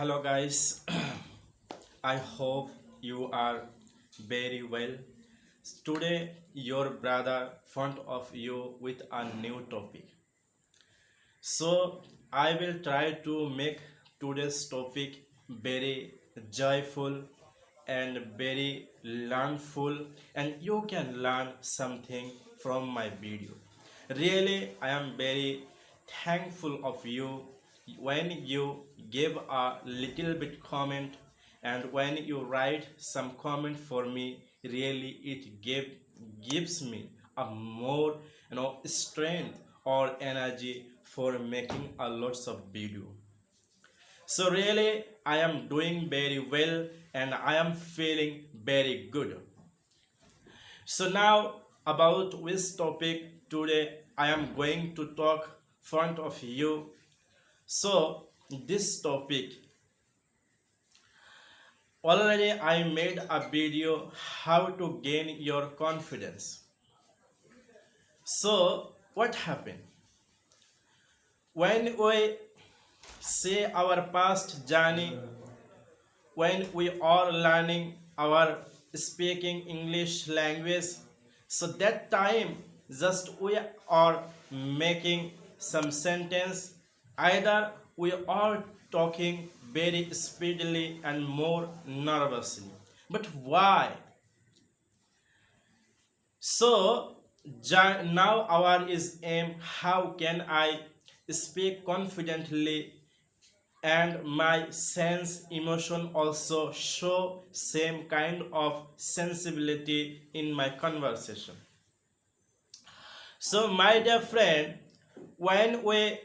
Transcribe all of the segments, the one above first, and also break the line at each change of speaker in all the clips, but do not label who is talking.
Hello guys, I hope you are very well. Today your brother front of you with a new topic. So I will try to make today's topic very joyful and very learnful, and you can learn something from my video. Really, I am very thankful of you when you give a little bit comment, and when you write some comment for me. Really, it gives me a more strength or energy for making a lots of video. So really, I am doing very well and I am feeling very good. So now, about which topic today I am going to talk front of you. So this topic, already I made a video how to gain your confidence. So what happened? When we say our past journey, when we are learning our speaking English language, so that time just we are making some sentence, either we are talking very speedily and more nervously. But why? So now our is aim, how can I speak confidently and my sense emotion also show same kind of sensibility in my conversation. So my dear friend, when we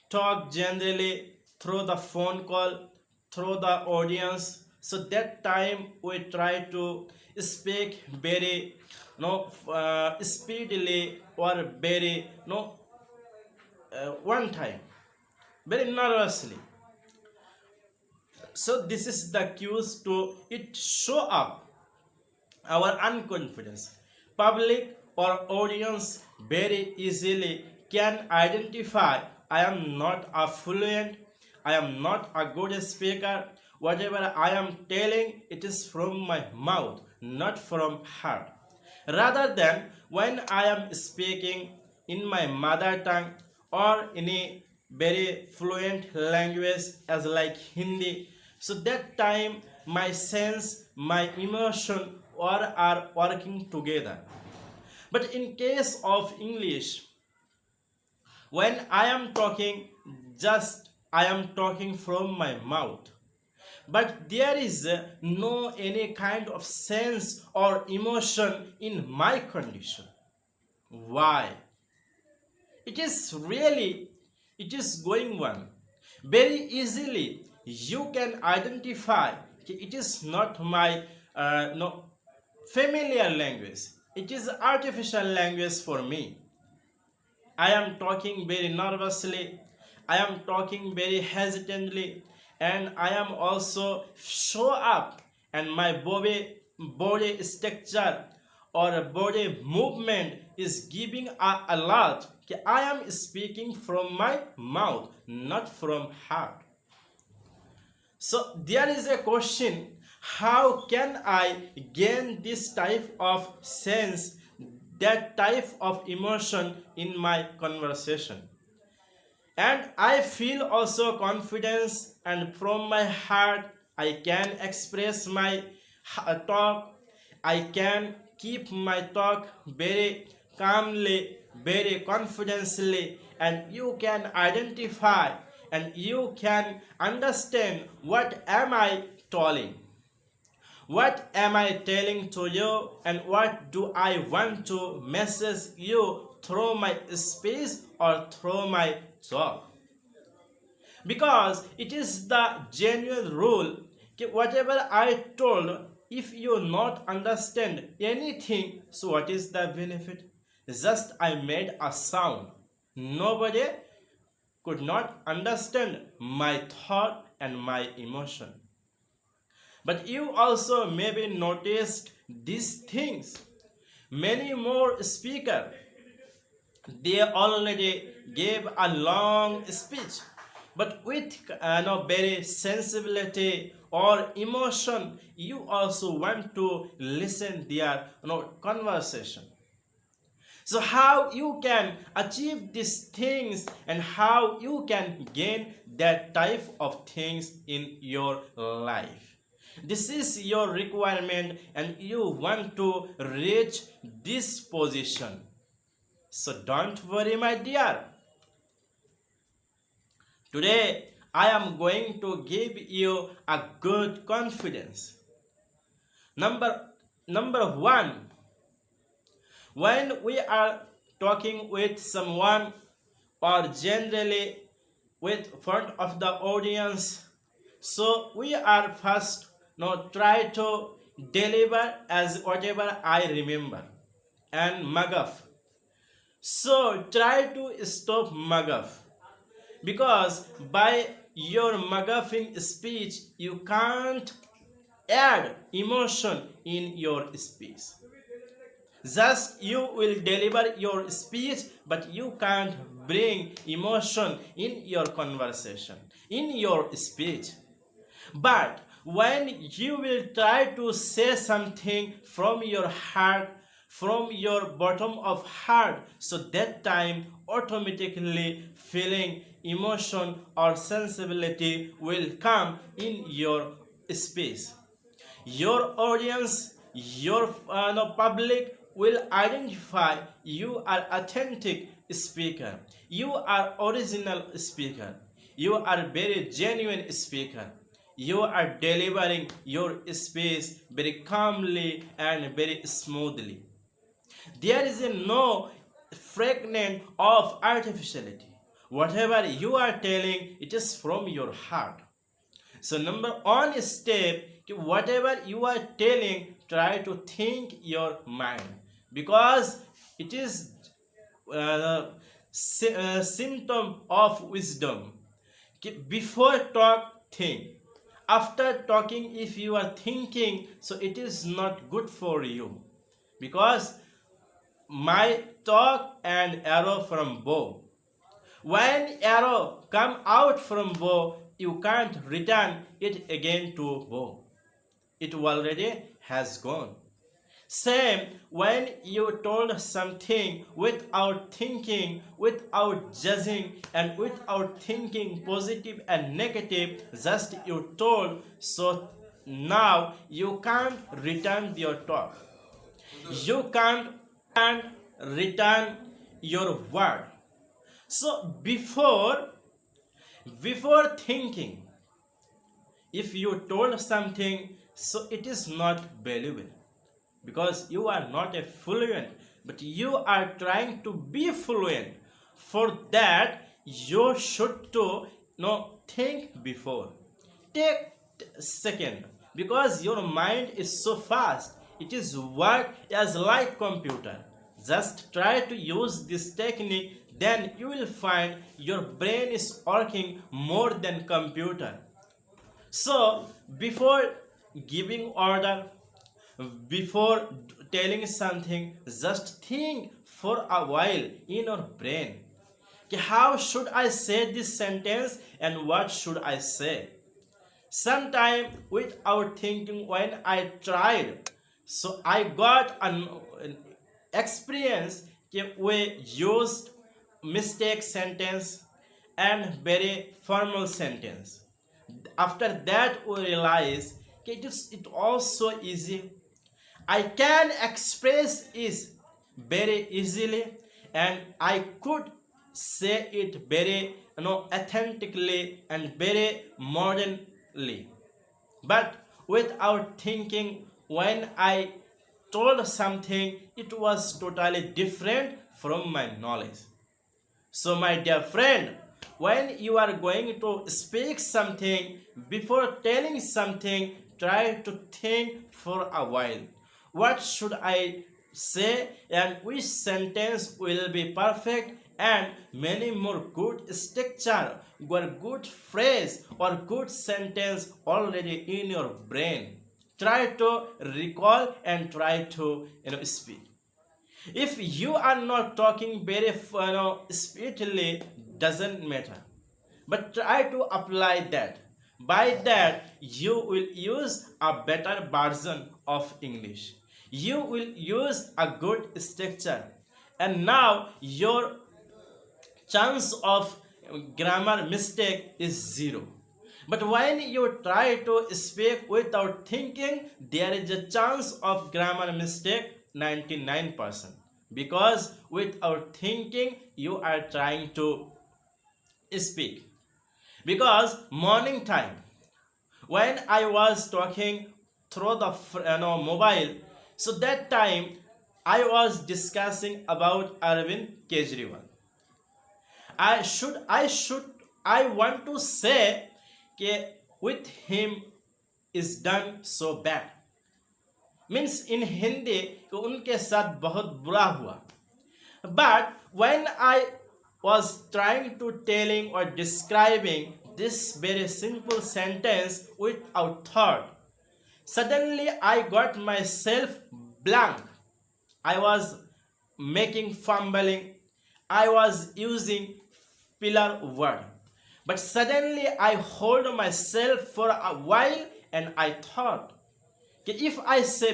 talk generally through the phone call, through the audience, so that time we try to speak very speedily or very one time very nervously. So this is the cues to it show up our unconfidence. Public or audience very easily can identify I am not a fluent, I am not a good speaker. Whatever I am telling, it is from my mouth, not from heart. Rather than when I am speaking in my mother tongue or in a very fluent language as like Hindi, so that time my sense, my emotion are working together. But in case of English, when I am talking, just I am talking from my mouth, but there is no any kind of sense or emotion in my condition. Why? It is really, it is going on very easily. You can identify it is not my no familiar language, it is artificial language for me. I am talking very nervously, I am talking very hesitantly, and I am also show up, and my body structure or body movement is giving a lot. I am speaking from my mouth, not from heart. So there is a question, how can I gain this type of sense, that type of emotion in my conversation? And I feel also confidence, and from my heart I can express my talk. I can keep my talk very calmly, very confidently, and you can identify and you can understand what am I telling, what am I telling to you, and what do I want to message you through my speech or through my talk. Because it is the genuine rule, whatever I told, if you not understand anything, so what is the benefit? Just I made a sound, nobody could not understand my thought and my emotion. But you also maybe noticed these things. Many more speakers, they already gave a long speech, but with no very sensibility or emotion. You also want to listen their conversation. So how you can achieve these things and how you can gain that type of things in your life. This is your requirement and you want to reach this position. So don't worry, my dear. Today I am going to give you a good confidence. Number one, when we are talking with someone or generally with front of the audience, so we are first try to deliver as whatever I remember and muguff. So try to stop muguff, because by your muguffing speech you can't add emotion in your speech. Just you will deliver your speech, but you can't bring emotion in your conversation, in your speech. But when you will try to say something from your heart, from your bottom of heart, so that time automatically feeling emotion or sensibility will come in your speech. Your audience, your public will identify you are authentic speaker, you are original speaker, you are very genuine speaker, you are delivering your speech very calmly and very smoothly. There is no fragment of artificiality. Whatever you are telling, it is from your heart. So number one step, whatever you are telling, try to think your mind, because it is symptom of wisdom. Before talk, think. After talking, if you are thinking, so it is not good for you, because my talk and arrow from bow. When arrow come out from bow, you can't return it again to bow. It already has gone. Same when you told something without thinking, without judging, and without thinking positive and negative, just you told, so now you can't return your talk. You can't return your word. So before thinking, if you told something, so it is not valuable, because you are not a fluent, but you are trying to be fluent. For that you should to think before. Take second, because your mind is so fast, it is work as like computer. Just try to use this technique, then you will find your brain is working more than computer. So before giving order, before telling something, just think for a while in your brain. How should I say this sentence and what should I say? Sometime without thinking, when I tried, so I got an experience. We used mistake sentence and very formal sentence. After that we realize it also easy. I can express is very easily, and I could say it very authentically and very modernly. But without thinking, when I told something, it was totally different from my knowledge. So, my dear friend, when you are going to speak something, before telling something, try to think for a while. What should I say and which sentence will be perfect, and many more good structure or good phrase or good sentence already in your brain. Try to recall and try to speak. If you are not talking very speedily, doesn't matter, but try to apply that. By that, you will use a better version of English. You will use a good structure. And now your chance of grammar mistake is zero. But when you try to speak without thinking, there is a chance of grammar mistake 99%. Because without thinking, you are trying to speak. Because morning time, when I was talking through the mobile, so that time I was discussing about Arvind Kejriwal. I want to say कि with him is done so bad, means in Hindi कि उनके साथ बहुत बुरा हुआ. But when I was trying to telling or describing this very simple sentence without thought, suddenly I got myself blank. I was making fumbling. I was using pillar word. But suddenly I hold myself for a while and I thought, if I say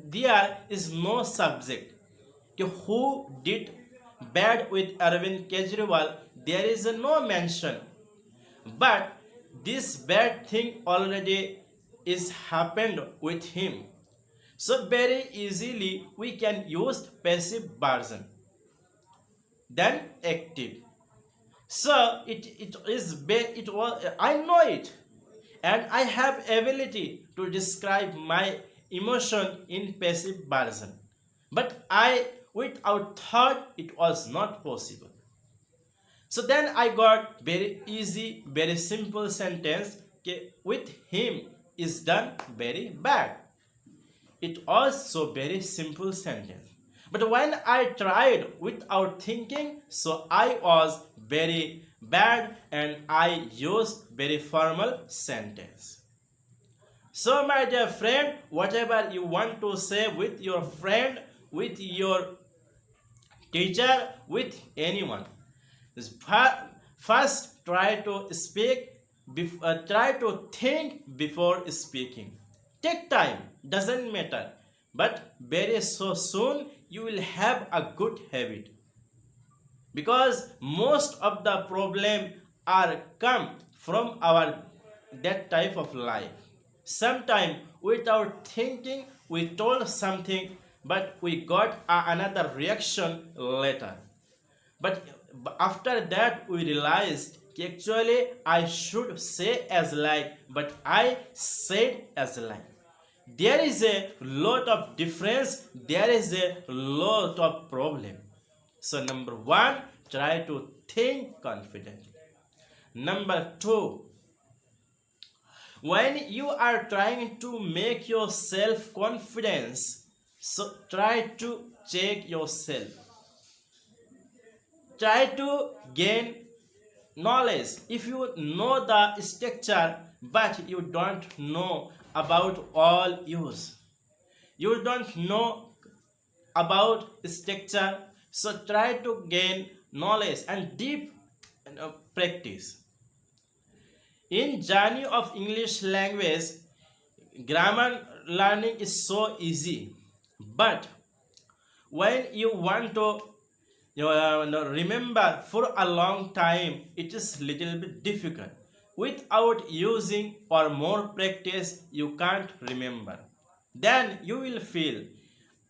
there is no subject, who did bad with Arvind Kejriwal, there is no mention. But this bad thing already is happened with him. So very easily we can use passive version. Then active. So it was I know it, and I have ability to describe my emotion in passive version. But I without thought it was not possible. So then I got very easy, very simple sentence. With him is done very bad. It was so very simple sentence. But when I tried without thinking, so I was very bad and I used very formal sentence. So my dear friend, whatever you want to say with your friend, with your teacher, with anyone, first try to speak, try to think before speaking. Take time, doesn't matter, but very so soon you will have a good habit. Because most of the problem are come from our that type of life. Sometime without thinking we told something, but we got another reaction later. But after that we realized actually I should say as like, but I said as like. There is a lot of difference, there is a lot of problem. So number one, try to think confidently. Number two, when you are trying to make yourself confidence, so try to check yourself. Try to gain knowledge. If you know the structure but you don't know about all use, you don't know about structure, so try to gain knowledge and deep practice. In journey of English language, grammar learning is so easy, but when you want to remember for a long time, it is little bit difficult. Without using or more practice, you can't remember. Then you will feel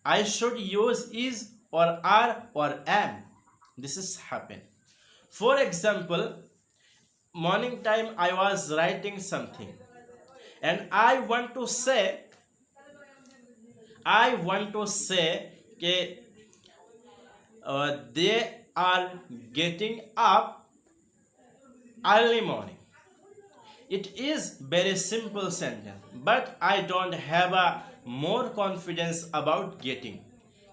I should use is or are or am. This is happen. For example, morning time I was writing something and I want to say they are getting up early morning. It is very simple sentence, but I don't have a more confidence about getting.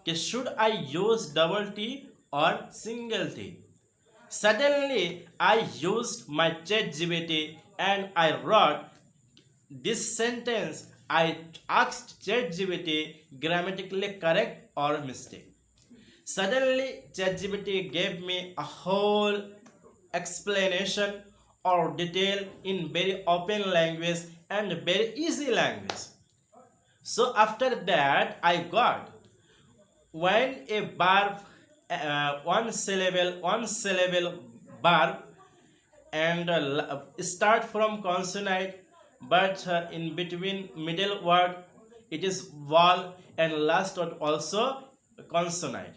Should I use double T or single T? Suddenly I used my ChatGPT and I wrote this sentence. I asked ChatGPT grammatically correct or mistake. Suddenly ChatGPT gave me a whole explanation or detail in very open language and very easy language. So after that I got when a verb, one syllable verb, and start from consonant, but in between middle word it is vowel, and last word also consonant.